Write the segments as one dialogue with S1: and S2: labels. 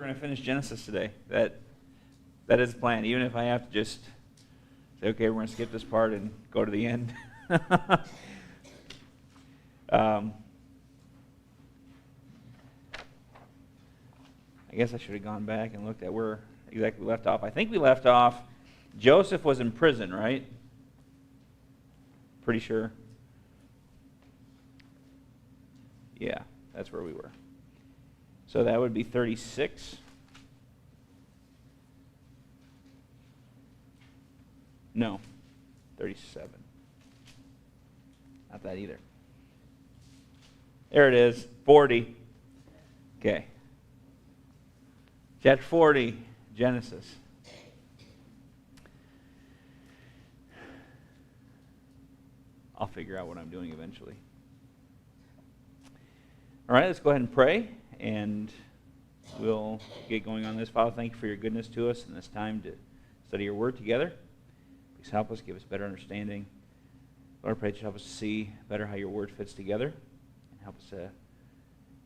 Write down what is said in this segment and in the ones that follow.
S1: going to finish Genesis today. That is the plan, even if I have to just say, okay, we're going to skip this part and go to the end. I guess I should have gone back and looked at where exactly we left off. I think we left off, Joseph was in prison, right? Pretty sure. Yeah, that's where we were. So that would be 36. No, 37. Not that either. There it is, 40. Okay. Chapter 40, Genesis. I'll figure out what I'm doing eventually. All right, let's go ahead and pray, and we'll get going on this. Father, thank you for your goodness to us in this time to study your word together. Please help us, give us better understanding. Lord, I pray that you help us to see better how your word fits together, and help us to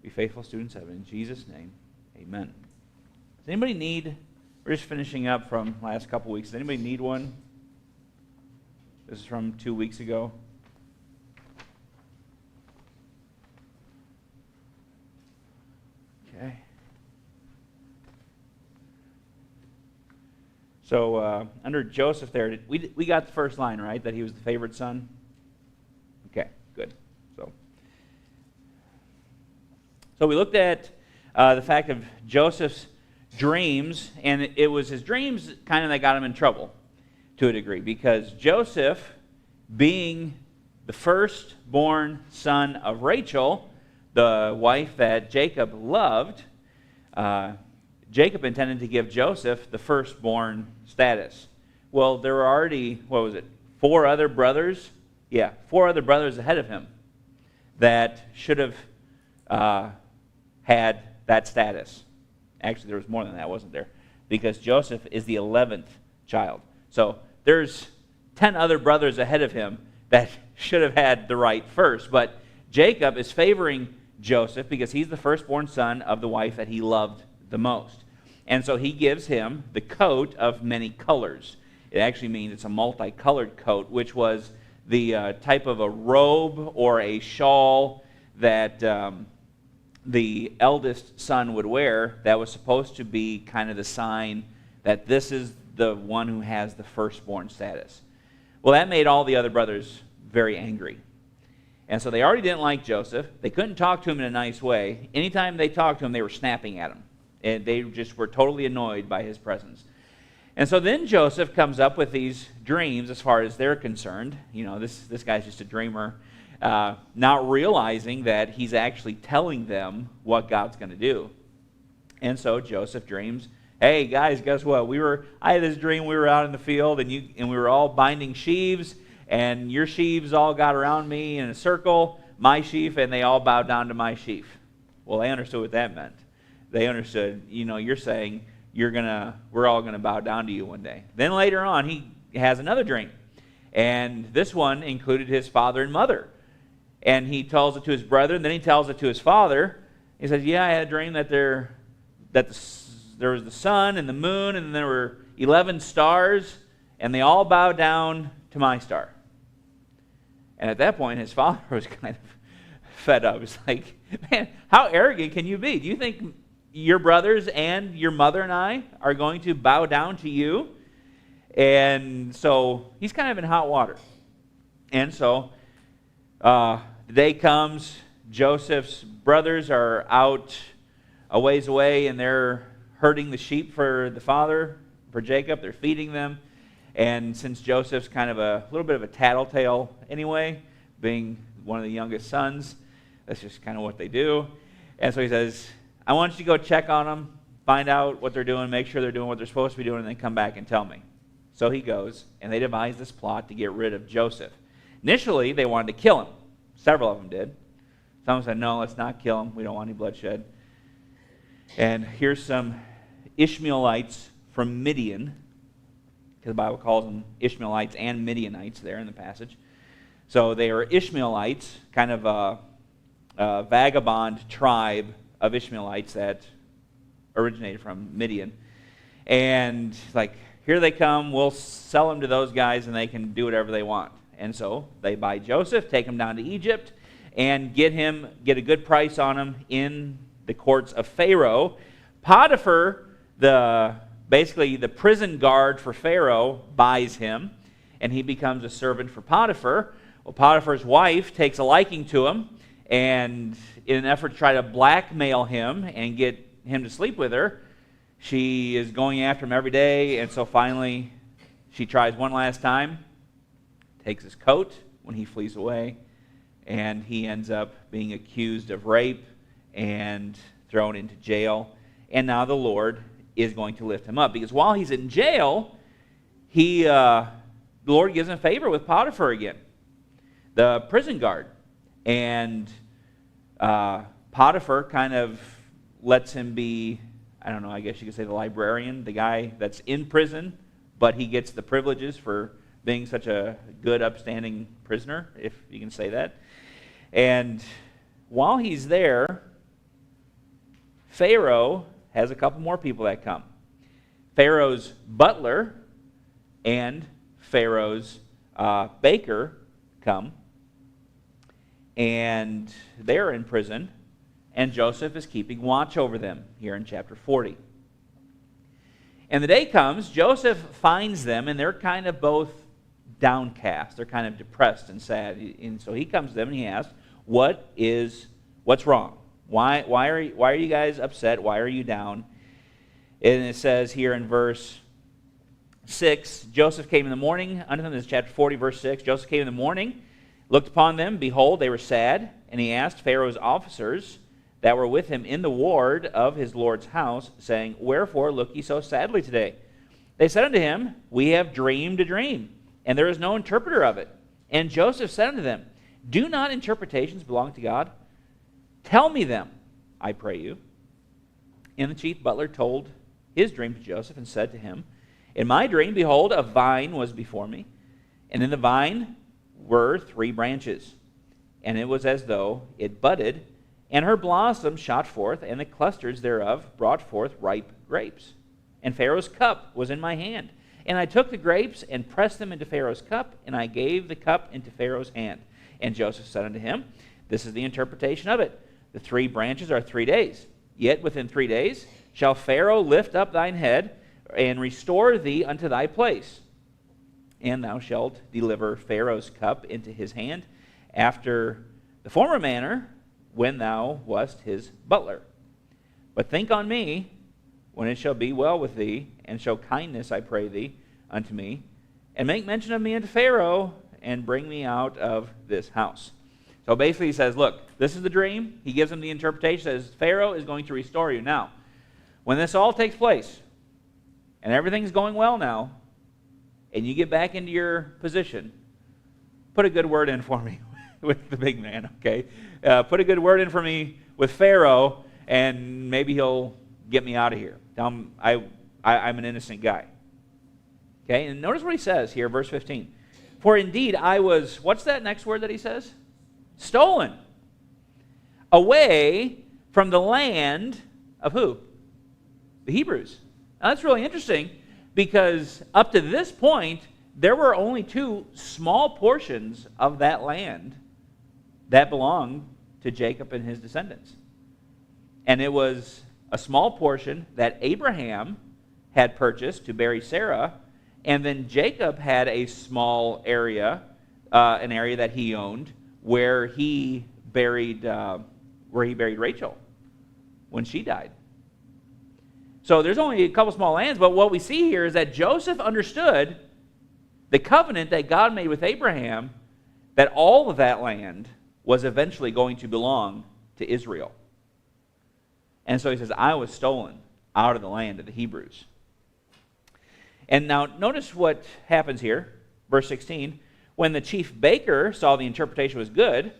S1: be faithful students of it. In Jesus' name, amen. Does anybody need, we're just finishing up from last couple weeks, does anybody need one? This is from 2 weeks ago. Okay. So under Joseph there, we got the first line, right? That he was the favorite son? Okay, good. So we looked at the fact of Joseph's dreams, and it was his dreams kind of that got him in trouble to a degree, because Joseph, being the firstborn son of Rachel, the wife that Jacob loved, Jacob intended to give Joseph the firstborn status. Well, there were already, 4 other brothers? Yeah, 4 other brothers ahead of him that should have had that status. Actually, there was more than that, wasn't there? Because Joseph is the 11th child. So there's 10 other brothers ahead of him that should have had the right first. But Jacob is favoring Joseph because he's the firstborn son of the wife that he loved the most. And so he gives him the coat of many colors. It actually means it's a multicolored coat, which was the type of a robe or a shawl that the eldest son would wear that was supposed to be kind of the sign that this is the one who has the firstborn status. Well, that made all the other brothers very angry. And so they already didn't like Joseph. They couldn't talk to him in a nice way. Anytime they talked to him, they were snapping at him. And they just were totally annoyed by his presence. And so then Joseph comes up with these dreams as far as they're concerned. You know, this guy's just a dreamer, not realizing that he's actually telling them what God's going to do. And so Joseph dreams, hey, guys, guess what? I had this dream, we were out in the field, and we were all binding sheaves, and your sheaves all got around me in a circle, my sheaf, and they all bowed down to my sheaf. Well, they understood what that meant. They understood, you're saying we're all going to bow down to you one day. Then later on, he has another dream. And this one included his father and mother. And he tells it to his brother, and then he tells it to his father. He says, yeah, I had a dream that there was the sun and the moon, and there were 11 stars, and they all bowed down to my star. And at that point, his father was kind of fed up. He's like, man, how arrogant can you be? Do you think your brothers and your mother and I are going to bow down to you? And so he's kind of in hot water. And so the day comes, Joseph's brothers are out a ways away, and they're herding the sheep for the father, for Jacob. They're feeding them. And since Joseph's kind of a little bit of a tattletale anyway, being one of the youngest sons, that's just kind of what they do. And so he says, I want you to go check on them, find out what they're doing, make sure they're doing what they're supposed to be doing, and then come back and tell me. So he goes, and they devise this plot to get rid of Joseph. Initially, they wanted to kill him. Several of them did. Some said, no, let's not kill him. We don't want any bloodshed. And here's some Ishmaelites from Midian, because the Bible calls them Ishmaelites and Midianites there in the passage. So they are Ishmaelites, kind of a vagabond tribe of Ishmaelites that originated from, Midian. And like, here they come, we'll sell them to those guys and they can do whatever they want. And so they buy Joseph, take him down to Egypt, and get a good price on him in the courts of Pharaoh. Potiphar, basically the prison guard for Pharaoh, buys him, and he becomes a servant for Potiphar. Well, Potiphar's wife takes a liking to him, and in an effort to try to blackmail him and get him to sleep with her, she is going after him every day, and so finally she tries one last time, takes his coat when he flees away, and he ends up being accused of rape and thrown into jail. And now the Lord is going to lift him up, because while he's in jail, the Lord gives him favor with Potiphar again, the prison guard. And Potiphar kind of lets him be, I don't know, I guess you could say the librarian, the guy that's in prison, but he gets the privileges for being such a good, upstanding prisoner, if you can say that. And while he's there, Pharaoh has a couple more people that come. Pharaoh's butler and Pharaoh's baker come, and they're in prison, and Joseph is keeping watch over them here in chapter 40. And the day comes, Joseph finds them, and they're kind of both downcast. They're kind of depressed and sad. And so he comes to them and he asks, what's wrong? Why are you guys upset? Why are you down? And it says here in verse 6, Joseph came in the morning unto them. This is chapter 40, verse 6. Joseph came in the morning, looked upon them, behold, they were sad. And he asked Pharaoh's officers that were with him in the ward of his Lord's house, saying, Wherefore look ye so sadly today? They said unto him, We have dreamed a dream, and there is no interpreter of it. And Joseph said unto them, Do not interpretations belong to God? Tell me them, I pray you. And the chief butler told his dream to Joseph, and said to him, In my dream, behold, a vine was before me, and in the vine were 3 branches. And it was as though it budded, and her blossoms shot forth, and the clusters thereof brought forth ripe grapes. And Pharaoh's cup was in my hand. And I took the grapes, and pressed them into Pharaoh's cup, and I gave the cup into Pharaoh's hand. And Joseph said unto him, This is the interpretation of it. The 3 branches are 3 days. Yet within 3 days shall Pharaoh lift up thine head, and restore thee unto thy place. And thou shalt deliver Pharaoh's cup into his hand, after the former manner, when thou wast his butler. But think on me, when it shall be well with thee, and show kindness, I pray thee, unto me, and make mention of me unto Pharaoh, and bring me out of this house. So basically he says, look, this is the dream. He gives him the interpretation, says, Pharaoh is going to restore you. Now, when this all takes place, and everything's going well now, and you get back into your position, put a good word in for me with the big man, okay? Put a good word in for me with Pharaoh, and maybe he'll get me out of here. Tell him I'm an innocent guy. Okay, and notice what he says here, verse 15. For indeed I was, what's that next word that he says? Stolen. Away from the land of who? The Hebrews. Now that's really interesting, because up to this point, there were only 2 small portions of that land that belonged to Jacob and his descendants. And it was a small portion that Abraham had purchased to bury Sarah, and then Jacob had a small area, an area that he owned, where he buried Rachel when she died. So there's only a couple small lands, but what we see here is that Joseph understood the covenant that God made with Abraham, that all of that land was eventually going to belong to Israel. And so he says, I was stolen out of the land of the Hebrews. And now notice what happens here, verse 16. When the chief baker saw the interpretation was good,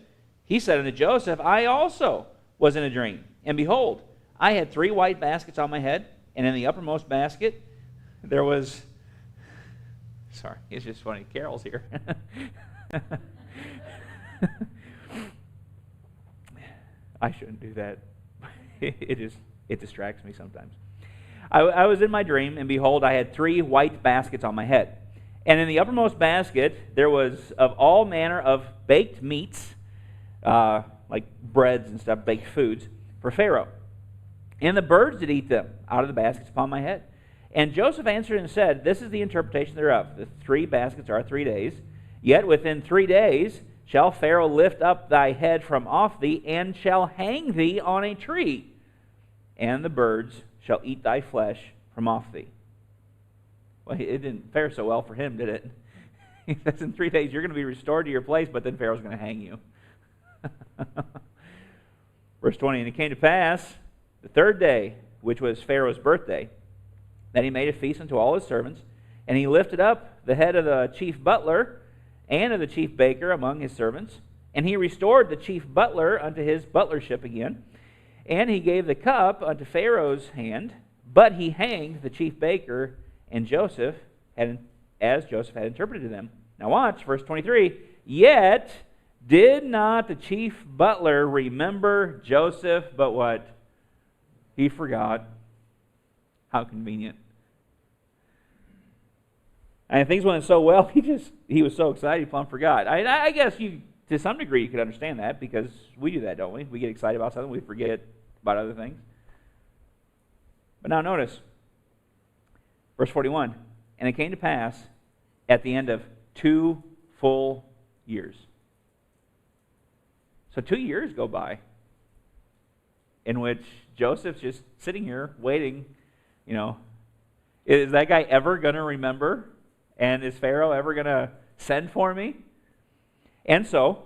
S1: he said unto Joseph, I also was in a dream. And behold, I had 3 white baskets on my head, and in the uppermost basket there was... Sorry, it's just funny. Carol's here. I shouldn't do that. It It distracts me sometimes. I was in my dream, and behold, I had 3 white baskets on my head. And in the uppermost basket, there was of all manner of baked meats, like breads and stuff, baked foods, for Pharaoh. And the birds did eat them out of the baskets upon my head. And Joseph answered and said, this is the interpretation thereof. The 3 baskets are 3 days. Yet within 3 days shall Pharaoh lift up thy head from off thee, and shall hang thee on a tree. And the birds shall eat thy flesh from off thee. Well, it didn't fare so well for him, did it? He says in 3 days you're going to be restored to your place, but then Pharaoh's going to hang you. Verse 20, and it came to pass the 3rd day, which was Pharaoh's birthday, that he made a feast unto all his servants, and he lifted up the head of the chief butler and of the chief baker among his servants, and he restored the chief butler unto his butlership again. And he gave the cup unto Pharaoh's hand, but he hanged the chief baker and Joseph, as Joseph had interpreted to them. Now watch, verse 23. Yet did not the chief butler remember Joseph, but what? He forgot. How convenient. And things went so well, he was so excited he plumb forgot. I guess to some degree you could understand that, because we do that, don't we? We get excited about something, we forget about other things. But now notice, verse 41, and it came to pass at the end of 2 full years. So 2 years go by in which Joseph's just sitting here waiting. Is that guy ever going to remember? And is Pharaoh ever going to send for me? And so,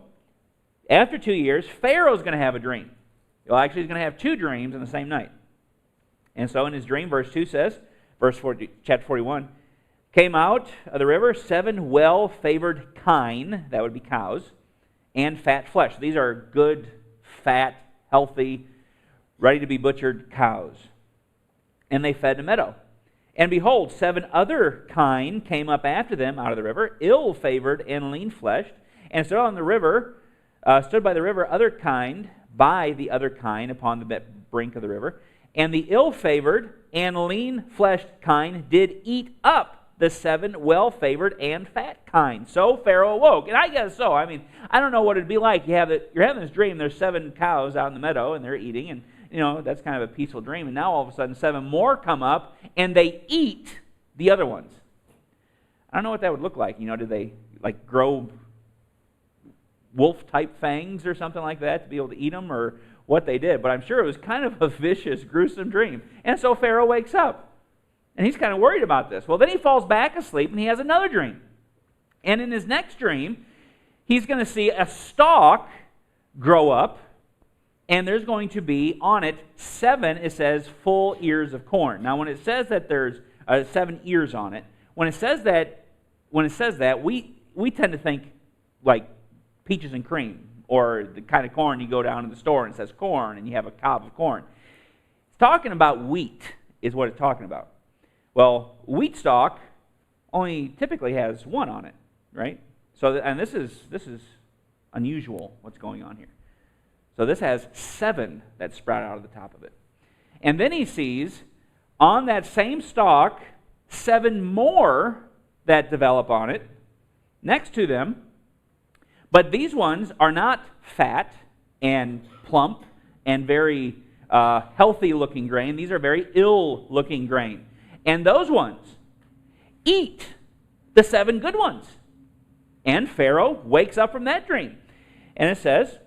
S1: after 2 years, Pharaoh's going to have a dream. Well, actually, he's going to have 2 dreams in the same night. And so in his dream, verse 2 says, chapter 41, came out of the river 7 well-favored kine, that would be cows, and fat flesh. These are good, fat, healthy, ready to be butchered cows. And they fed in a meadow. And behold, 7 other kine came up after them out of the river, ill-favored and lean-fleshed, and stood by the river other kind, by the other kine upon the brink of the river. And the ill-favored and lean-fleshed kine did eat up the 7 well-favored and fat kine. So Pharaoh awoke. And I guess so. I don't know what it'd be like. You're having this dream. There's 7 cows out in the meadow, and they're eating, and that's kind of a peaceful dream. And now all of a sudden 7 more come up, and they eat the other ones. I don't know what that would look like. Do they grow wolf-type fangs or something like that to be able to eat them, or what they did? But I'm sure it was kind of a vicious, gruesome dream. And so Pharaoh wakes up, and he's kind of worried about this. Well, then he falls back asleep, and he has another dream. And in his next dream, he's going to see a stalk grow up, and there's going to be on it 7, it says, full ears of corn. Now, when it says that there's 7 ears on it, when it says that, we tend to think like peaches and cream, or the kind of corn you go down to the store and it says corn, and you have a cob of corn. It's talking about wheat, is what it's talking about. Well, wheat stalk only typically has 1 on it, right? So, and this is unusual, what's going on here. So this has 7 that sprout out of the top of it. And then he sees on that same stalk 7 more that develop on it next to them. But these ones are not fat and plump and very healthy-looking grain. These are very ill-looking grain. And those ones eat the 7 good ones. And Pharaoh wakes up from that dream. And it says,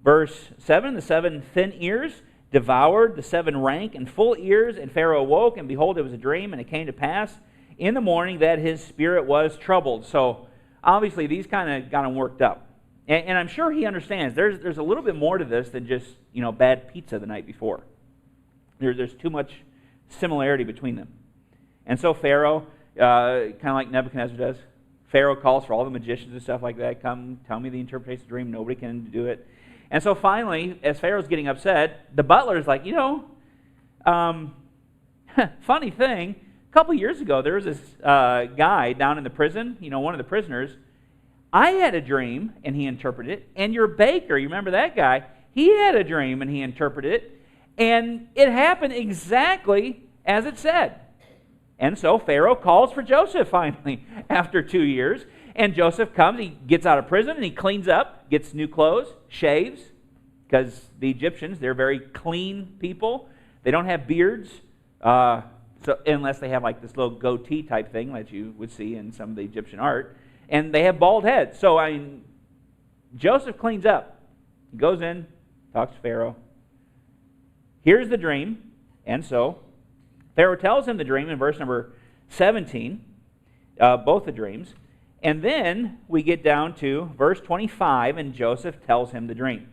S1: verse 7, the 7 thin ears devoured the 7 rank and full ears, and Pharaoh awoke, and behold, it was a dream, and it came to pass in the morning that his spirit was troubled. So, obviously, these kind of got him worked up. And I'm sure he understands there's a little bit more to this than just, bad pizza the night before. There's too much similarity between them. And so Pharaoh, kind of like Nebuchadnezzar does, Pharaoh calls for all the magicians and stuff like that, come tell me the interpretation of the dream. Nobody can do it. And so finally, as Pharaoh's getting upset, the butler's like, funny thing, a couple years ago, there was this guy down in the prison, one of the prisoners. I had a dream, and he interpreted it. And your baker, you remember that guy? He had a dream, and he interpreted it. And it happened exactly as it said. And so Pharaoh calls for Joseph finally after 2 years. And Joseph comes, he gets out of prison, and he cleans up, gets new clothes, shaves, because the Egyptians, they're very clean people. They don't have beards, so unless they have like this little goatee type thing that you would see in some of the Egyptian art. And they have bald heads. So, Joseph cleans up. He goes in, talks to Pharaoh. Here's the dream. And so Pharaoh tells him the dream in verse number 17, both the dreams. And then we get down to verse 25, and Joseph tells him the dream.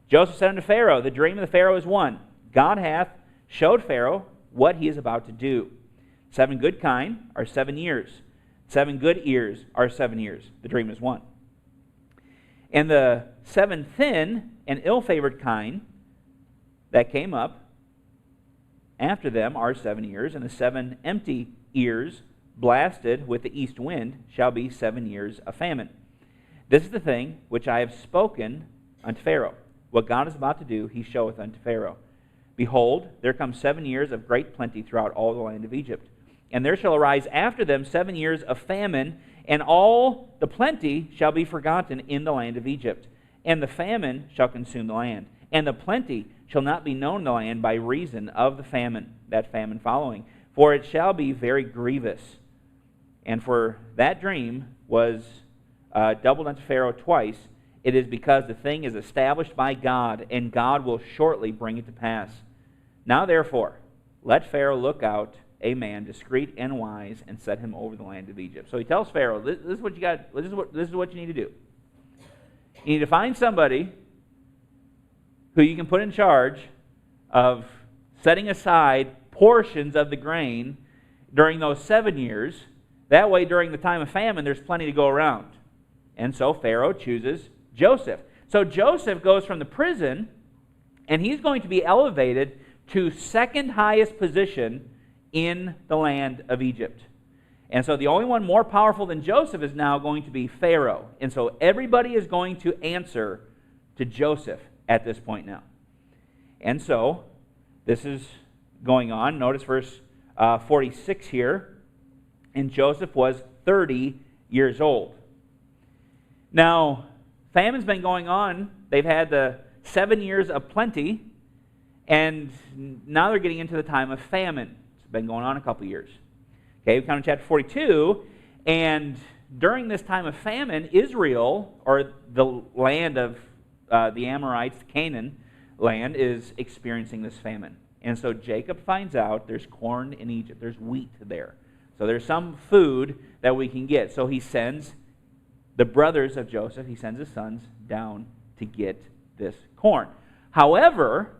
S1: Joseph said unto Pharaoh, the dream of the Pharaoh is one. God hath showed Pharaoh what he is about to do. 7 good kine are 7 years. 7 good ears are 7 years. The dream is one. And the 7 thin and ill-favored kine that came up after them are 7 years, and the 7 empty ears blasted with the east wind shall be 7 years of famine. This is the thing which I have spoken unto Pharaoh. What God is about to do, he showeth unto Pharaoh. Behold, there come 7 years of great plenty throughout all the land of Egypt. And there shall arise after them 7 years of famine, and all the plenty shall be forgotten in the land of Egypt. And the famine shall consume the land. And the plenty shall not be known in the land by reason of the famine, that famine following. For it shall be very grievous. And for that dream was doubled unto Pharaoh twice. It is because the thing is established by God, and God will shortly bring it to pass. Now therefore, let Pharaoh look out a man discreet and wise, and set him over the land of Egypt. So he tells Pharaoh, this is what you got. This is what you need to do. You need to find somebody who you can put in charge of setting aside portions of the grain during those 7 years. That way, during the time of famine, there's plenty to go around. And so Pharaoh chooses Joseph. So Joseph goes from the prison, and he's going to be elevated to second highest position in the land of Egypt. And so the only one more powerful than Joseph is now going to be Pharaoh. And so everybody is going to answer to Joseph at this point now. And so this is going on. Notice verse 46 here. And Joseph was 30 years old. Now, famine's been going on. They've had the 7 years of plenty, and now they're getting into the time of famine. It's been going on a couple years. Okay, we come to chapter 42, and during this time of famine, Israel, or the land of the Amorites, Canaan land, is experiencing this famine. And so Jacob finds out there's corn in Egypt. There's wheat there. So there's some food that we can get. So he sends the brothers of Joseph, he sends his sons down to get this corn. However,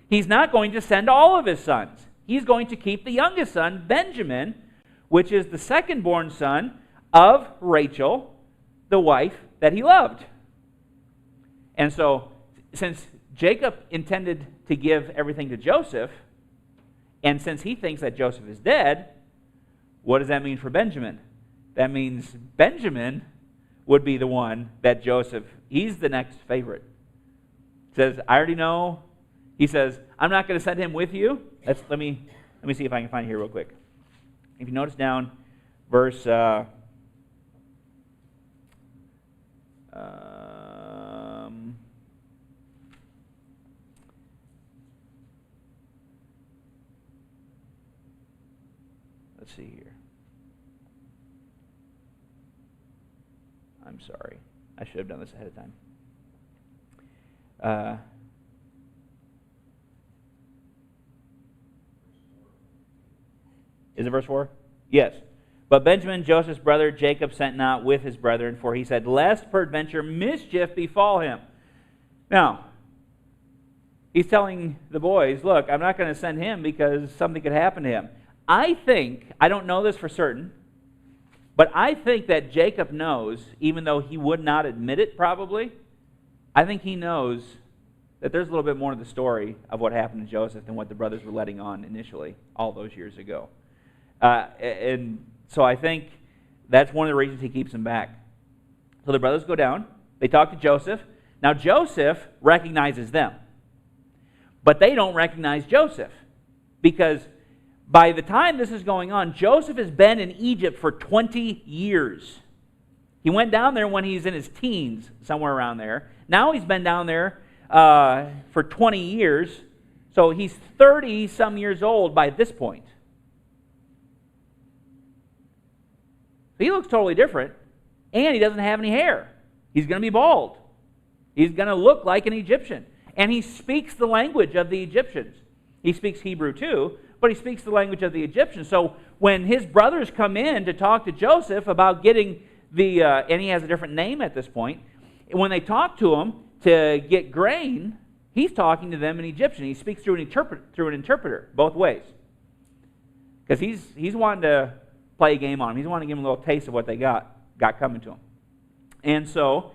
S1: he's not going to send all of his sons. He's going to keep the youngest son, Benjamin, which is the second-born son of Rachel, the wife that he loved. And so, since Jacob intended to give everything to Joseph, and since he thinks that Joseph is dead, what does that mean for Benjamin? That means Benjamin would be the one that Joseph, he's the next favorite. Says, I already know. He says, I'm not going to send him with you. Let me see if I can find it here real quick. If you notice down verse let's see here. I'm sorry. I should have done this ahead of time. Is it verse 4? Yes. But Benjamin, Joseph's brother, Jacob sent not with his brethren, for he said, lest peradventure mischief befall him. Now, he's telling the boys, look, I'm not going to send him because something could happen to him. I don't know this for certain, but I think that Jacob knows, even though he would not admit it probably, I think he knows that there's a little bit more to the story of what happened to Joseph than what the brothers were letting on initially all those years ago. And so I think that's one of the reasons he keeps him back. So the brothers go down. They talk to Joseph. Now Joseph recognizes them. But they don't recognize Joseph, because by the time this is going on, Joseph has been in Egypt for 20 years. He went down there when he's in his teens, somewhere around there. Now he's been down there for 20 years, so he's 30-some years old by this point. So he looks totally different, and he doesn't have any hair. He's going to be bald. He's going to look like an Egyptian. And he speaks the language of the Egyptians. He speaks Hebrew too, but he speaks the language of the Egyptians. So when his brothers come in to talk to Joseph about getting and he has a different name at this point, when they talk to him to get grain, he's talking to them in Egyptian. He speaks through an interpreter, both ways. Because he's wanting to play a game on him. He's wanting to give him a little taste of what they got coming to him. And so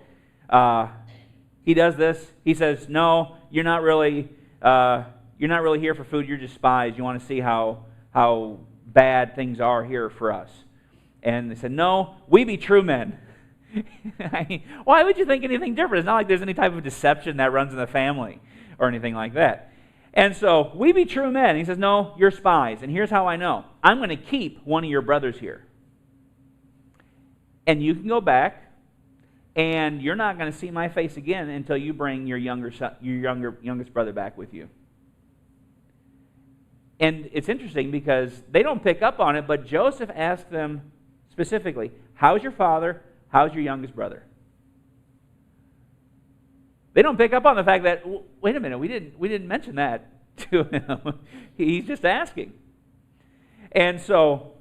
S1: he does this. He says, "No, you're not really here for food. You're just spies. You want to see how bad things are here for us." And they said, "No, we be true men." I mean, why would you think anything different? It's not like there's any type of deception that runs in the family or anything like that. And so, "We be true men." He says, "No, you're spies. And here's how I know. I'm going to keep one of your brothers here. And you can go back, and you're not going to see my face again until you bring your youngest brother back with you." And it's interesting because they don't pick up on it, but Joseph asked them specifically, "How's your father? How's your youngest brother?" They don't pick up on the fact that, wait a minute, we didn't mention that to him. He's just asking. And so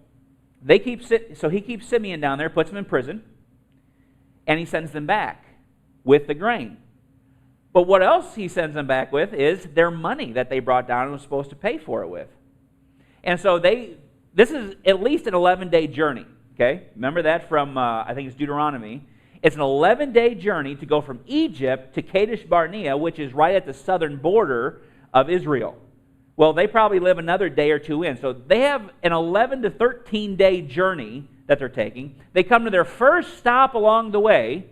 S1: he keeps Simeon down there, puts him in prison, and he sends them back with the grain. But what else he sends them back with is their money that they brought down and was supposed to pay for it with. And so this is at least an 11-day journey. Okay? Remember that from, I think it's Deuteronomy. It's an 11-day journey to go from Egypt to Kadesh Barnea, which is right at the southern border of Israel. Well, they probably live another day or two in. So they have an 11 to 13-day journey that they're taking. They come to their first stop along the way,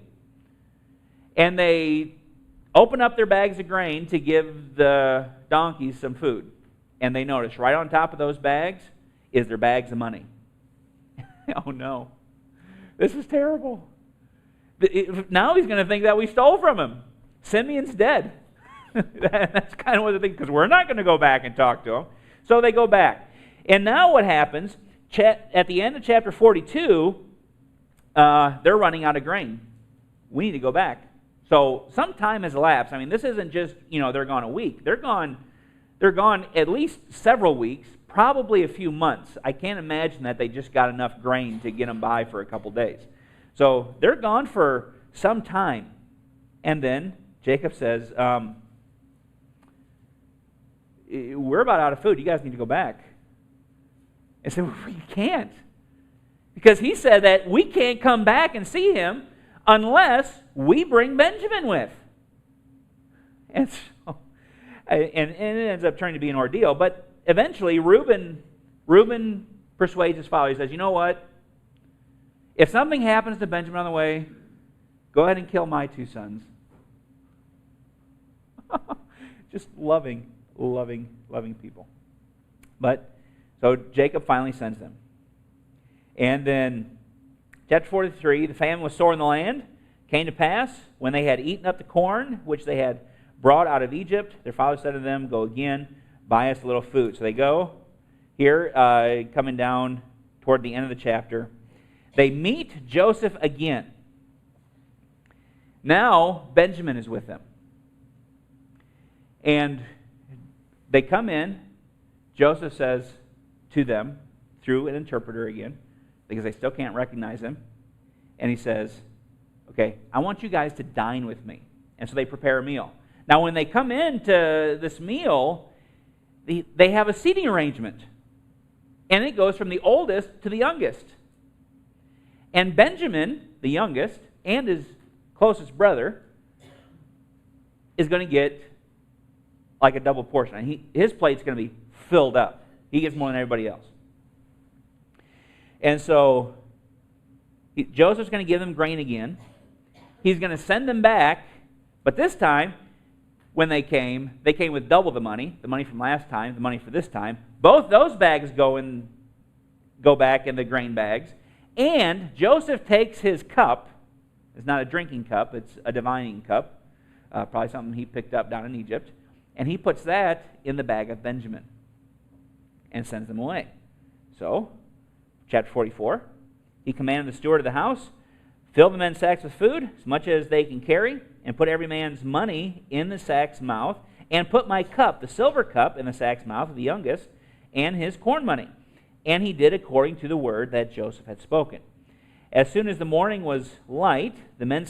S1: and they open up their bags of grain to give the donkeys some food. And they notice right on top of those bags is their bags of money. Oh no, this is terrible. Now he's going to think that we stole from him. Simeon's dead. That's kind of what they think, because we're not going to go back and talk to him. So they go back. And now what happens, at the end of chapter 42, they're running out of grain. We need to go back. So some time has elapsed. I mean, this isn't just, they're gone a week. They're gone at least several weeks, probably a few months. I can't imagine that they just got enough grain to get them by for a couple days. So they're gone for some time. And then Jacob says, "We're about out of food. You guys need to go back." And said, "We can't." Because he said that we can't come back and see him unless we bring Benjamin with. And so, and it ends up turning to be an ordeal. But eventually, Reuben persuades his father. He says, "You know what? If something happens to Benjamin on the way, go ahead and kill my two sons." Just loving people. But, so Jacob finally sends them. And then, chapter 43, the famine was sore in the land. Came to pass, when they had eaten up the corn, which they had brought out of Egypt, their father said to them, "Go again, buy us a little food." So they go here, coming down toward the end of the chapter. They meet Joseph again. Now Benjamin is with them. And they come in. Joseph says to them, through an interpreter again, because they still can't recognize him, and he says, "Okay, I want you guys to dine with me." And so they prepare a meal. Now when they come into this meal, they have a seating arrangement. And it goes from the oldest to the youngest. And Benjamin, the youngest, and his closest brother, is going to get like a double portion. And his plate's going to be filled up. He gets more than everybody else. And so Joseph's going to give them grain again. He's going to send them back, but this time, when they came with double the money from last time, the money for this time. Both those bags go back in the grain bags. And Joseph takes his cup. It's not a drinking cup, it's a divining cup. Probably something he picked up down in Egypt. And he puts that in the bag of Benjamin and sends them away. So, chapter 44, he commanded the steward of the house, fill the men's sacks with food, as much as they can carry, and put every man's money in the sack's mouth, and put my cup, the silver cup, in the sack's mouth of the youngest, and his corn money. And he did according to the word that Joseph had spoken. As soon as the morning was light, the men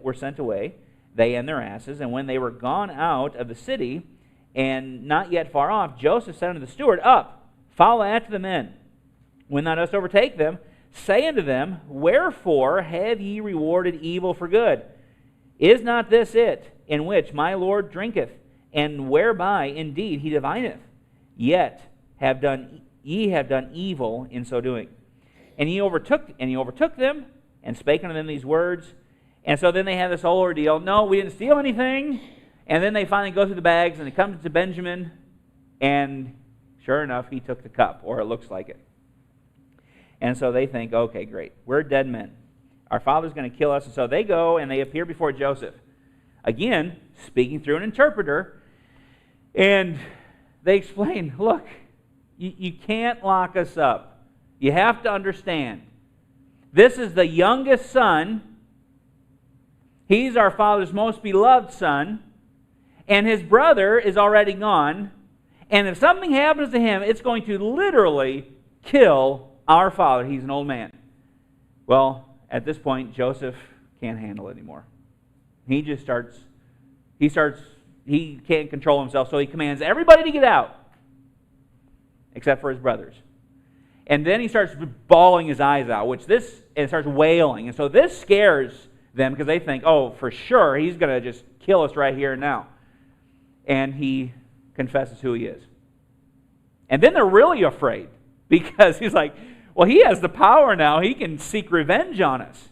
S1: were sent away, they and their asses. And when they were gone out of the city, and not yet far off, Joseph said unto the steward, Up, follow after the men. When thou dost overtake them, say unto them, Wherefore have ye rewarded evil for good? Is not this it, in which my Lord drinketh, and whereby indeed he divineth? Yet ye have done evil in so doing. And he overtook them, and spake unto them these words. And so then they have this whole ordeal. No, we didn't steal anything. And then they finally go through the bags, and it comes to Benjamin, and sure enough, he took the cup, or it looks like it. And so they think, okay, great, we're dead men. Our father's going to kill us. And so they go, and they appear before Joseph. Again, speaking through an interpreter. And they explain, look, you can't lock us up. You have to understand. This is the youngest son. He's our father's most beloved son. And his brother is already gone. And if something happens to him, it's going to literally kill our father. He's an old man. Well, at this point, Joseph can't handle it anymore. He can't control himself, so he commands everybody to get out, except for his brothers. And then he starts bawling his eyes out, and starts wailing. And so this scares them because they think, oh, for sure, he's going to just kill us right here and now. And he confesses who he is. And then they're really afraid because he's like, well, he has the power now. He can seek revenge on us.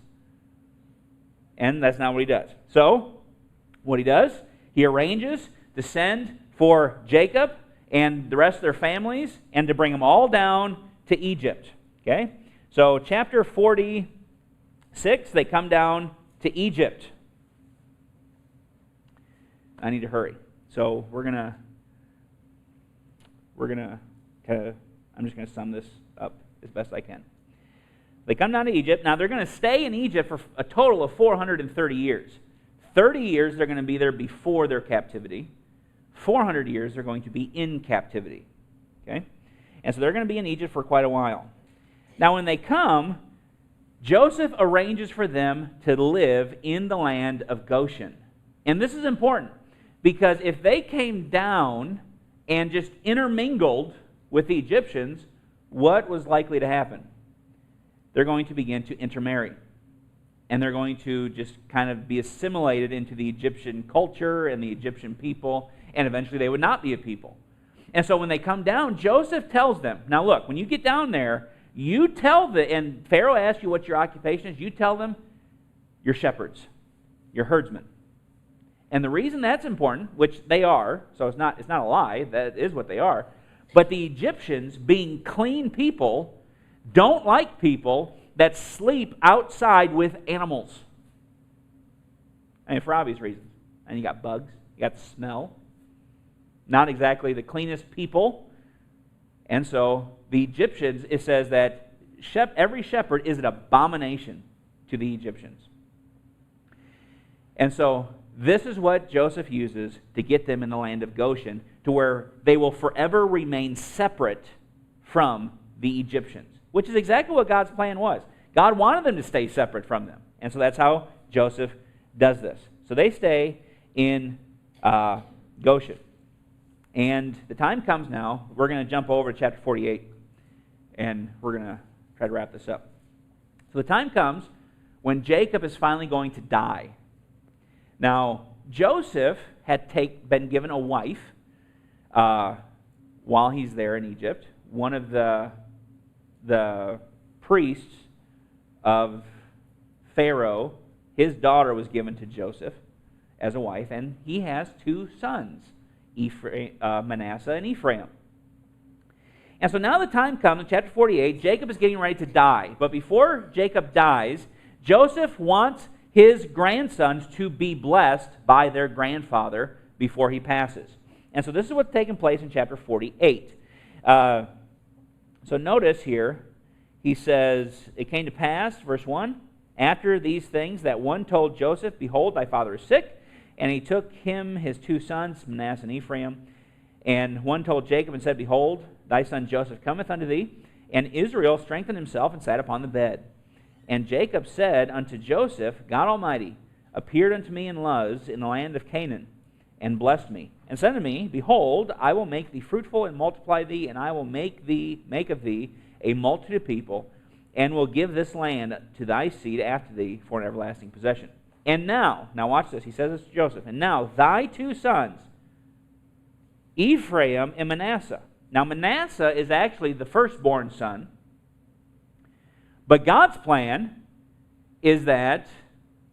S1: And that's not what he does. So, what he does, he arranges to send for Jacob and the rest of their families and to bring them all down to Egypt. Okay? So, chapter 46, they come down to Egypt. I need to hurry. So, I'm just going to sum this up as best I can. They come down to Egypt. Now, they're going to stay in Egypt for a total of 430 years. 30 years they're going to be there before their captivity. 400 years they're going to be in captivity. Okay? And so they're going to be in Egypt for quite a while. Now, when they come, Joseph arranges for them to live in the land of Goshen. And this is important because if they came down and just intermingled with the Egyptians, what was likely to happen? They're going to begin to intermarry. And they're going to just kind of be assimilated into the Egyptian culture and the Egyptian people, and eventually they would not be a people. And so when they come down, Joseph tells them, now look, when you get down there, you tell and Pharaoh asks you what your occupation is, you tell them you're shepherds, you're herdsmen. And the reason that's important, which they are, so it's not a lie, that is what they are, but the Egyptians, being clean people, don't like people that sleep outside with animals. I mean, for obvious reasons. And you got bugs, you got the smell. Not exactly the cleanest people. And so the Egyptians, it says that every shepherd is an abomination to the Egyptians. And so this is what Joseph uses to get them in the land of Goshen, to where they will forever remain separate from the Egyptians, which is exactly what God's plan was. God wanted them to stay separate from them. And so that's how Joseph does this. So they stay in Goshen. And the time comes now, we're going to jump over to chapter 48, and we're going to try to wrap this up. So the time comes when Jacob is finally going to die. Now, Joseph had been given a wife while he's there in Egypt. One of the priests of Pharaoh, his daughter was given to Joseph. as a wife, and he has two sons, Manasseh and Ephraim. And so now the time comes, in chapter 48, Jacob is getting ready to die. But before Jacob dies, Joseph wants his grandsons to be blessed by their grandfather before he passes. And so this is what's taking place in chapter 48. So notice here, he says, it came to pass, verse 1, after these things that one told Joseph, behold, thy father is sick. And he took him his two sons, Manasseh and Ephraim. And one told Jacob and said, behold, thy son Joseph cometh unto thee. And Israel strengthened himself and sat upon the bed. And Jacob said unto Joseph, God Almighty appeared unto me in Luz in the land of Canaan, and blessed me, and said unto me, behold, I will make thee fruitful and multiply thee, and I will make of thee a multitude of people, and will give this land to thy seed after thee for an everlasting possession. And now watch this, he says this to Joseph, and now thy two sons, Ephraim and Manasseh. Now Manasseh is actually the firstborn son, but God's plan is that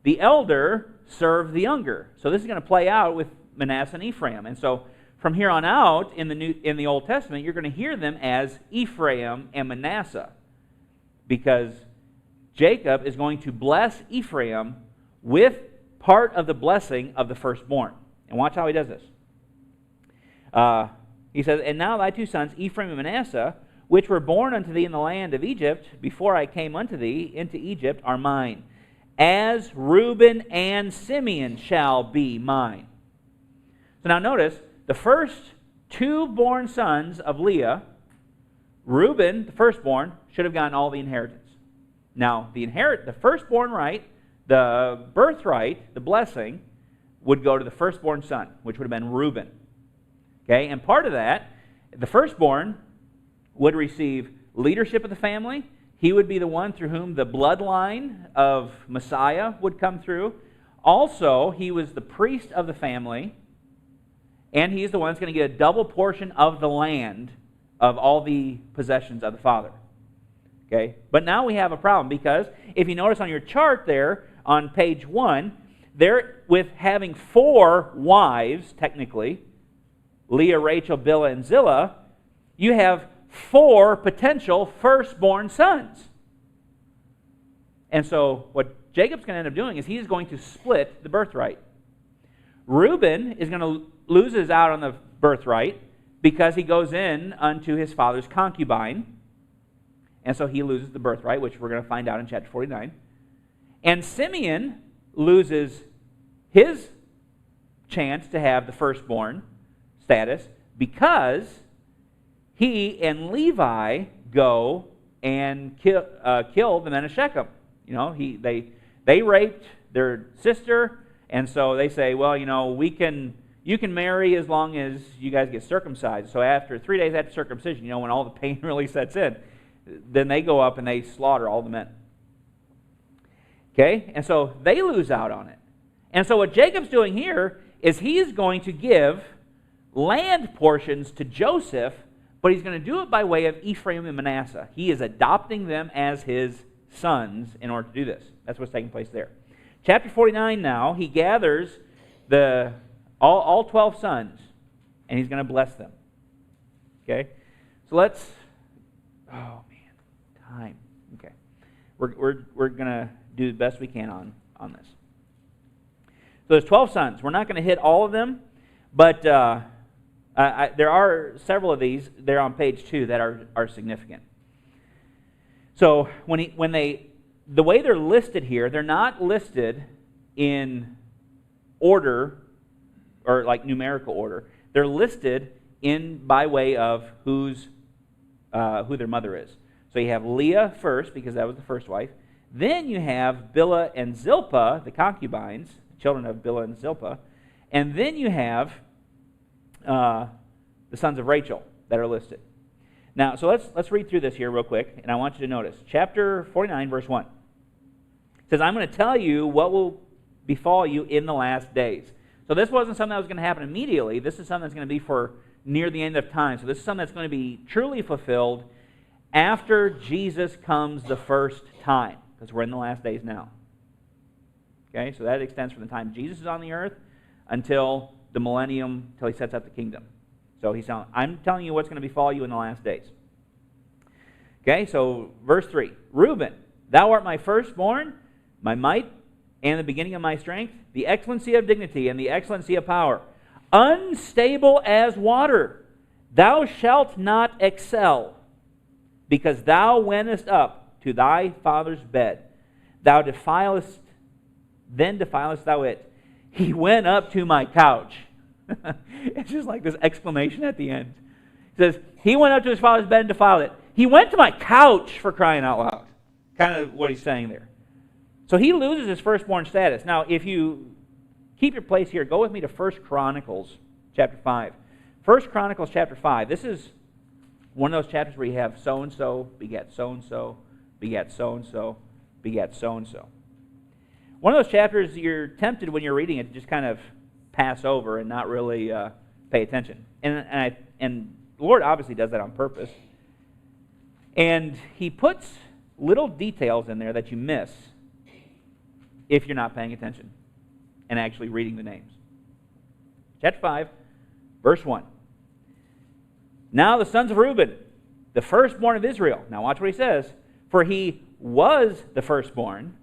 S1: the elder serve the younger. So this is going to play out with Manasseh and Ephraim. And so from here on out in the Old Testament, you're going to hear them as Ephraim and Manasseh, because Jacob is going to bless Ephraim with part of the blessing of the firstborn. And watch how he does this. He says, and now thy two sons, Ephraim and Manasseh, which were born unto thee in the land of Egypt, before I came unto thee into Egypt, are mine. As Reuben and Simeon shall be mine. So now notice, the first two born sons of Leah, Reuben, the firstborn, should have gotten all the inheritance. Now, the firstborn right, the birthright, the blessing, would go to the firstborn son, which would have been Reuben. Okay, and part of that, the firstborn would receive leadership of the family. He would be the one through whom the bloodline of Messiah would come through. Also, he was the priest of the family, and he's the one that's going to get a double portion of the land of all the possessions of the father. Okay, but now we have a problem, because if you notice on your chart there on page 1, there with having 4 wives, technically, Leah, Rachel, Bilhah, and Zillah, you have 4 potential firstborn sons. And so what Jacob's going to end up doing is he's going to split the birthright. Reuben is going to loses out on the birthright because he goes in unto his father's concubine. And so he loses the birthright, which we're going to find out in chapter 49. And Simeon loses his chance to have the firstborn status because he and Levi go and kill the men of Shechem. You know, they raped their sister, and so they say, well, you know, you can marry as long as you guys get circumcised. So after 3 days after circumcision, you know, when all the pain really sets in, then they go up and they slaughter all the men. Okay? And so they lose out on it. And so what Jacob's doing here is he's going to give land portions to Joseph, but he's going to do it by way of Ephraim and Manasseh. He is adopting them as his sons in order to do this. That's what's taking place there. Chapter 49 now, he gathers all 12 sons, and he's going to bless them. Okay? So let's... Oh, man. Time. Okay. We're going to do the best we can on this. So there's 12 sons. We're not going to hit all of them, but there are several of these there on page 2 that are significant. So the way they're listed here, they're not listed in order or like numerical order. They're listed by way of who their mother is. So you have Leah first, because that was the first wife. Then you have Bilhah and Zilpah, the concubines, children of Bilhah and Zilpah. And then you have the sons of Rachel that are listed. Now, so let's read through this here real quick, and I want you to notice. Chapter 49, verse 1. It says, I'm going to tell you what will befall you in the last days. So this wasn't something that was going to happen immediately. This is something that's going to be for near the end of time. So this is something that's going to be truly fulfilled after Jesus comes the first time, because we're in the last days now. Okay, so that extends from the time Jesus is on the earth until the millennium, until he sets up the kingdom. So he's telling, I'm telling you what's going to befall you in the last days. Okay, so verse 3. Reuben, thou art my firstborn, my might, and the beginning of my strength, the excellency of dignity and the excellency of power. Unstable as water, thou shalt not excel, because thou wentest up to thy father's bed. Thou defilest, then defilest thou it. He went up to my couch. It's just like this exclamation at the end. It says, he went up to his father's bed and defiled it. He went to my couch, for crying out loud. Kind of what he's saying there. So he loses his firstborn status. Now, if you keep your place here, go with me to 1 Chronicles chapter 5. 1 Chronicles chapter 5. This is one of those chapters where you have so-and-so begat so-and-so, begat so-and-so, begat so-and-so. One of those chapters you're tempted when you're reading it to just kind of pass over and not really pay attention. And the Lord obviously does that on purpose. And he puts little details in there that you miss if you're not paying attention and actually reading the names. Chapter 5, verse 1. Now the sons of Reuben, the firstborn of Israel. Now watch what he says. For he was the firstborn,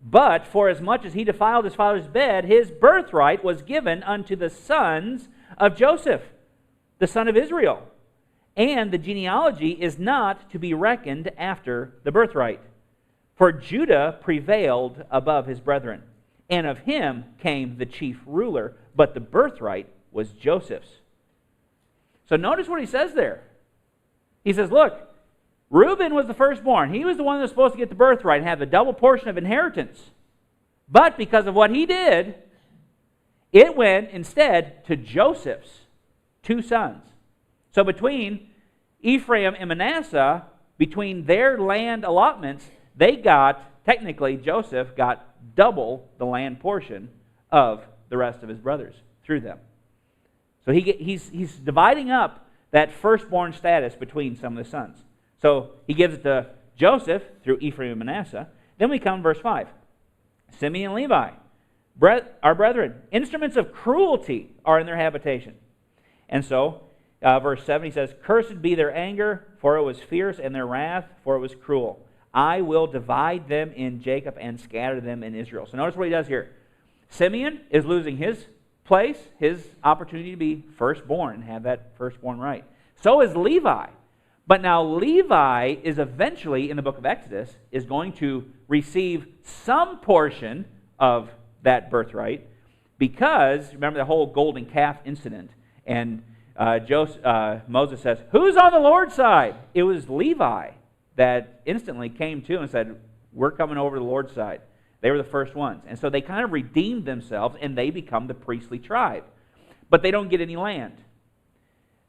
S1: but for as much as he defiled his father's bed, his birthright was given unto the sons of Joseph, the son of Israel. And the genealogy is not to be reckoned after the birthright. For Judah prevailed above his brethren, and of him came the chief ruler, but the birthright was Joseph's. So notice what he says there. He says, look, Reuben was the firstborn. He was the one that was supposed to get the birthright and have the double portion of inheritance. But because of what he did, it went instead to Joseph's two sons. So between Ephraim and Manasseh, between their land allotments, technically Joseph got double the land portion of the rest of his brothers through them. So he's dividing up that firstborn status between some of the sons. So he gives it to Joseph through Ephraim and Manasseh. Then we come to verse 5. Simeon and Levi, our brethren, instruments of cruelty are in their habitation. And so, verse 7, he says, cursed be their anger, for it was fierce, and their wrath, for it was cruel. I will divide them in Jacob and scatter them in Israel. So notice what he does here. Simeon is losing his place, his opportunity to be firstborn and have that firstborn right. So is Levi. But now Levi is eventually, in the book of Exodus, is going to receive some portion of that birthright because, remember the whole golden calf incident, and Moses says, who's on the Lord's side? It was Levi that instantly came to and said, we're coming over to the Lord's side. They were the first ones. And so they kind of redeemed themselves and they become the priestly tribe. But they don't get any land.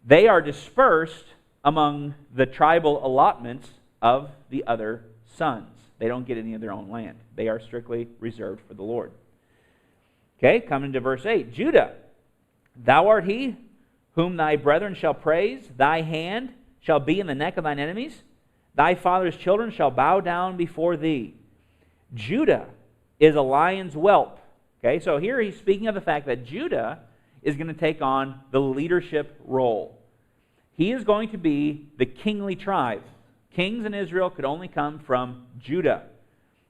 S1: They are dispersed among the tribal allotments of the other sons. They don't get any of their own land. They are strictly reserved for the Lord. Okay, coming to verse 8. Judah, thou art he whom thy brethren shall praise. Thy hand shall be in the neck of thine enemies. Thy father's children shall bow down before thee. Judah is a lion's whelp. Okay, so here he's speaking of the fact that Judah is going to take on the leadership role. He is going to be the kingly tribe. Kings in Israel could only come from Judah.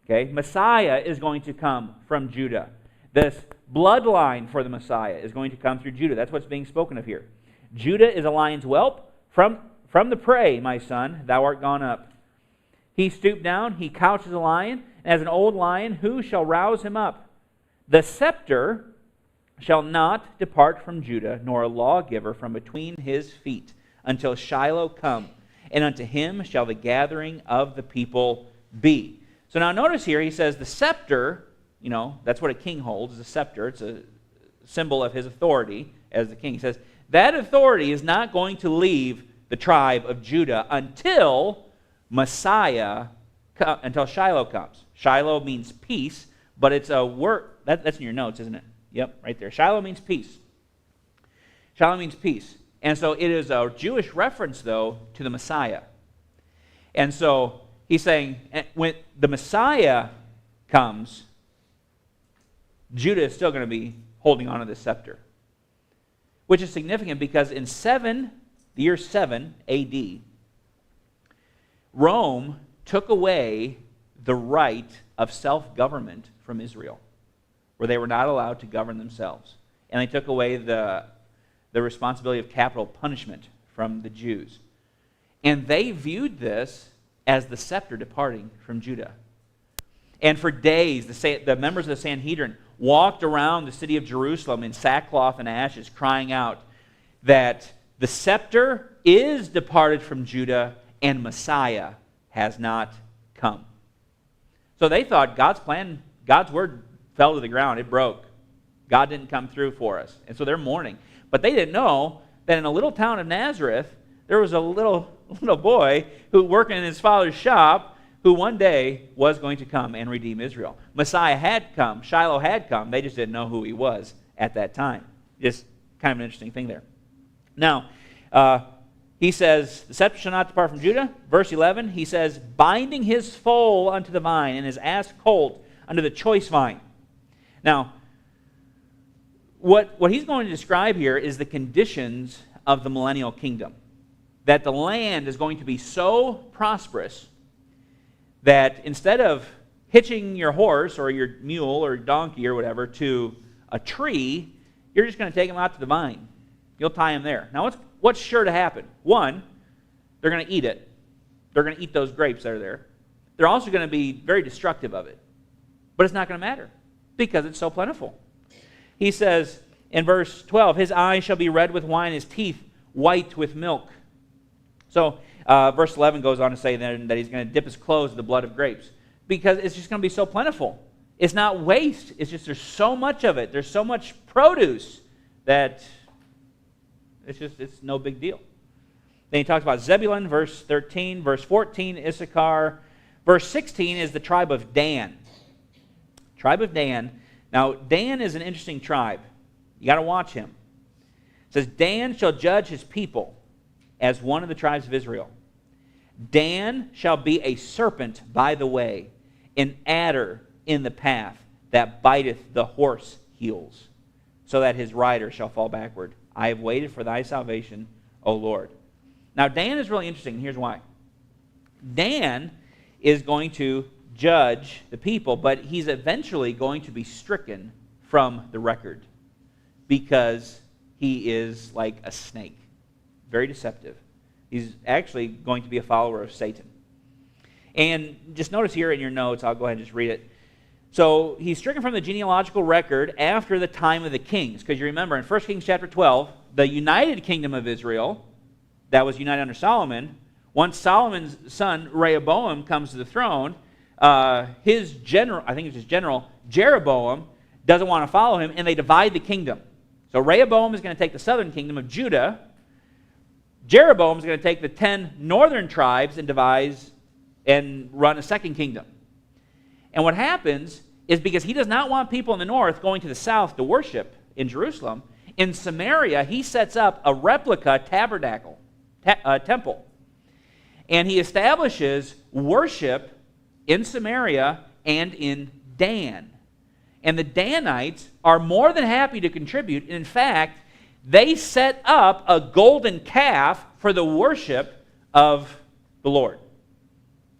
S1: Okay, Messiah is going to come from Judah. This bloodline for the Messiah is going to come through Judah. That's what's being spoken of here. Judah is a lion's whelp. From the prey, my son, thou art gone up. He stooped down, he couches a lion, and as an old lion, who shall rouse him up? The scepter shall not depart from Judah, nor a lawgiver from between his feet, until Shiloh come, and unto him shall the gathering of the people be. So now notice here, he says the scepter, that's what a king holds, is a scepter. It's a symbol of his authority as the king. He says that authority is not going to leave the tribe of Judah until until Shiloh comes. Shiloh means peace, but it's a word, that's in your notes, isn't it? Yep, right there. Shiloh means peace. Shiloh means peace. And so it is a Jewish reference, though, to the Messiah. And so he's saying when the Messiah comes, Judah is still going to be holding on to the scepter. Which is significant because in the year 7 AD, Rome took away the right of self-government from Israel, where they were not allowed to govern themselves. And they took away the responsibility of capital punishment from the Jews. And they viewed this as the scepter departing from Judah. And for days, the members of the Sanhedrin walked around the city of Jerusalem in sackcloth and ashes, crying out that the scepter is departed from Judah and Messiah has not come. So they thought God's plan, God's word fell to the ground. It broke. God didn't come through for us. And so they're mourning. But they didn't know that in a little town of Nazareth, there was a little boy who worked in his father's shop who one day was going to come and redeem Israel. Messiah had come. Shiloh had come. They just didn't know who he was at that time. Just kind of an interesting thing there. Now, he says, the scepter shall not depart from Judah. Verse 11, he says, binding his foal unto the vine and his ass colt unto the choice vine. Now, what he's going to describe here is the conditions of the millennial kingdom. That the land is going to be so prosperous that instead of hitching your horse or your mule or donkey or whatever to a tree, you're just going to take them out to the vine. You'll tie them there. Now, what's sure to happen? One, they're going to eat it. They're going to eat those grapes that are there. They're also going to be very destructive of it. But it's not going to matter because it's so plentiful. He says in verse 12, his eyes shall be red with wine, his teeth white with milk. So verse 11 goes on to say then that he's going to dip his clothes in the blood of grapes because it's just going to be so plentiful. It's not waste. It's just there's so much of it. There's so much produce that it's no big deal. Then he talks about Zebulun, verse 13. Verse 14, Issachar. Verse 16 is the tribe of Dan. Tribe of Dan. Now, Dan is an interesting tribe. You got to watch him. It says, Dan shall judge his people as one of the tribes of Israel. Dan shall be a serpent by the way, an adder in the path that biteth the horse heels, so that his rider shall fall backward. I have waited for thy salvation, O Lord. Now, Dan is really interesting, and here's why. Dan is going to judge the people, but he's eventually going to be stricken from the record because he is like a snake. Very deceptive. He's actually going to be a follower of Satan. And just notice here in your notes, I'll go ahead and just read it. So he's stricken from the genealogical record after the time of the kings. Because you remember in 1 Kings chapter 12, the united kingdom of Israel that was united under Solomon, once Solomon's son Rehoboam comes to the throne, his general, I think it was his general, Jeroboam, doesn't want to follow him, and they divide the kingdom. So Rehoboam is going to take the southern kingdom of Judah. Jeroboam is going to take the 10 northern tribes and devise and run a second kingdom. And what happens is because he does not want people in the north going to the south to worship in Jerusalem, in Samaria he sets up a replica tabernacle, temple. And he establishes worship in Samaria and in Dan. And the Danites are more than happy to contribute. In fact, they set up a golden calf for the worship of the Lord,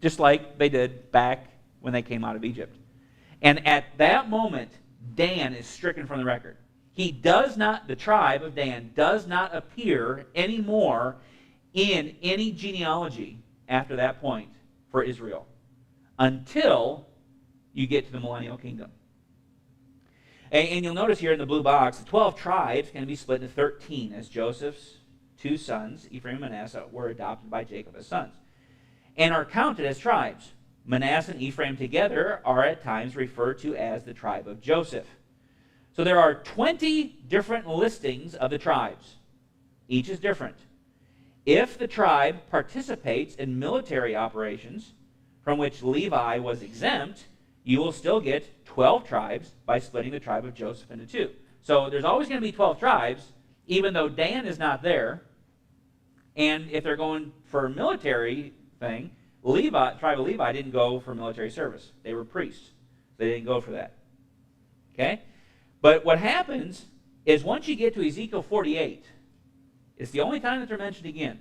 S1: just like they did back when they came out of Egypt. And at that moment, Dan is stricken from the record. The tribe of Dan does not appear anymore in any genealogy after that point for Israel until you get to the millennial kingdom. And you'll notice here in the blue box, the 12 tribes can be split into 13 as Joseph's two sons, Ephraim and Manasseh, were adopted by Jacob as sons and are counted as tribes. Manasseh and Ephraim together are at times referred to as the tribe of Joseph. So there are 20 different listings of the tribes. Each is different. If the tribe participates in military operations from which Levi was exempt, you will still get 12 tribes by splitting the tribe of Joseph into two. So there's always going to be 12 tribes, even though Dan is not there. And if they're going for a military thing, tribe of Levi didn't go for military service. They were priests. They didn't go for that. Okay? But what happens is once you get to Ezekiel 48, it's the only time that they're mentioned again.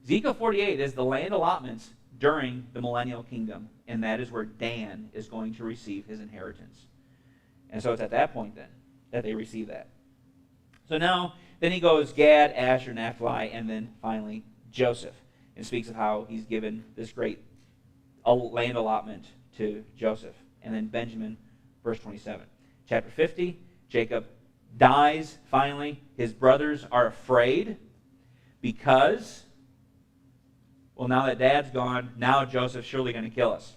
S1: Ezekiel 48 is the land allotments during the millennial kingdom, and that is where Dan is going to receive his inheritance. And so it's at that point then that they receive that. So now, then he goes Gad, Asher, Naphtali, and then finally Joseph, and speaks of how he's given this great land allotment to Joseph. And then Benjamin, verse 27. Chapter 50, Jacob dies finally. His brothers are afraid because, well, now that Dad's gone, now Joseph's surely going to kill us.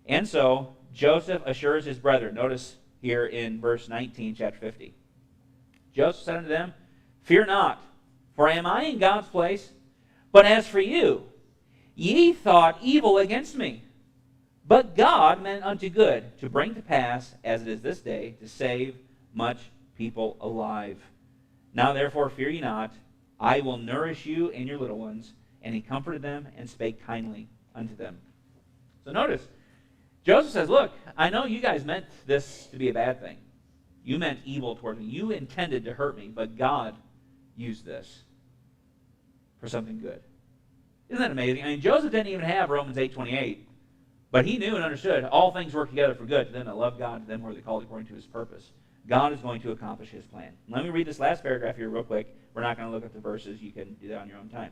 S1: And so Joseph assures his brethren. Notice here in verse 19, chapter 50. Joseph said unto them, Fear not, for am I in God's place? But as for you, ye thought evil against me. But God meant unto good, to bring to pass, as it is this day, to save much people alive. Now therefore fear ye not, I will nourish you and your little ones. And he comforted them and spake kindly unto them. So notice, Joseph says, look, I know you guys meant this to be a bad thing. You meant evil toward me. You intended to hurt me, but God used this for something good. Isn't that amazing? I mean, Joseph didn't even have Romans 8:28, but he knew and understood all things work together for good to them that love God, to them who are called according to his purpose. God is going to accomplish his plan. Let me read this last paragraph here real quick. We're not going to look at the verses. You can do that on your own time.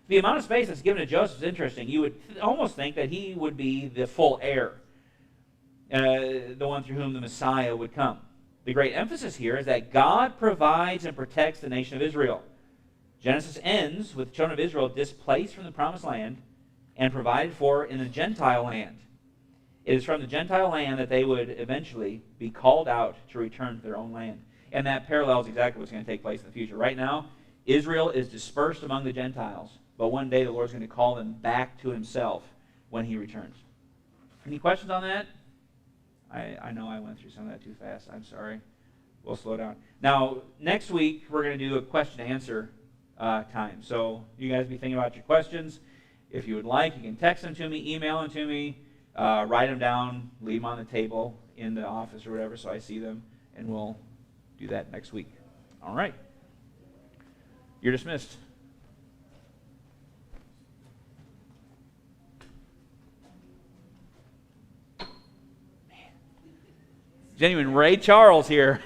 S1: The amount of space that's given to Joseph is interesting. You would almost think that he would be the full heir, the one through whom the Messiah would come. The great emphasis here is that God provides and protects the nation of Israel. Genesis ends with the children of Israel displaced from the promised land and provided for in the Gentile land. It is from the Gentile land that they would eventually be called out to return to their own land. And that parallels exactly what's going to take place in the future. Right now, Israel is dispersed among the Gentiles, but one day the Lord's going to call them back to himself when he returns. Any questions on that? I know I went through some of that too fast. I'm sorry. We'll slow down. Now, next week, we're going to do a question-answer time. So you guys be thinking about your questions. If you would like, you can text them to me, email them to me, write them down, leave them on the table in the office or whatever so I see them, and we'll do that next week. All right. You're dismissed. Genuine Ray Charles here.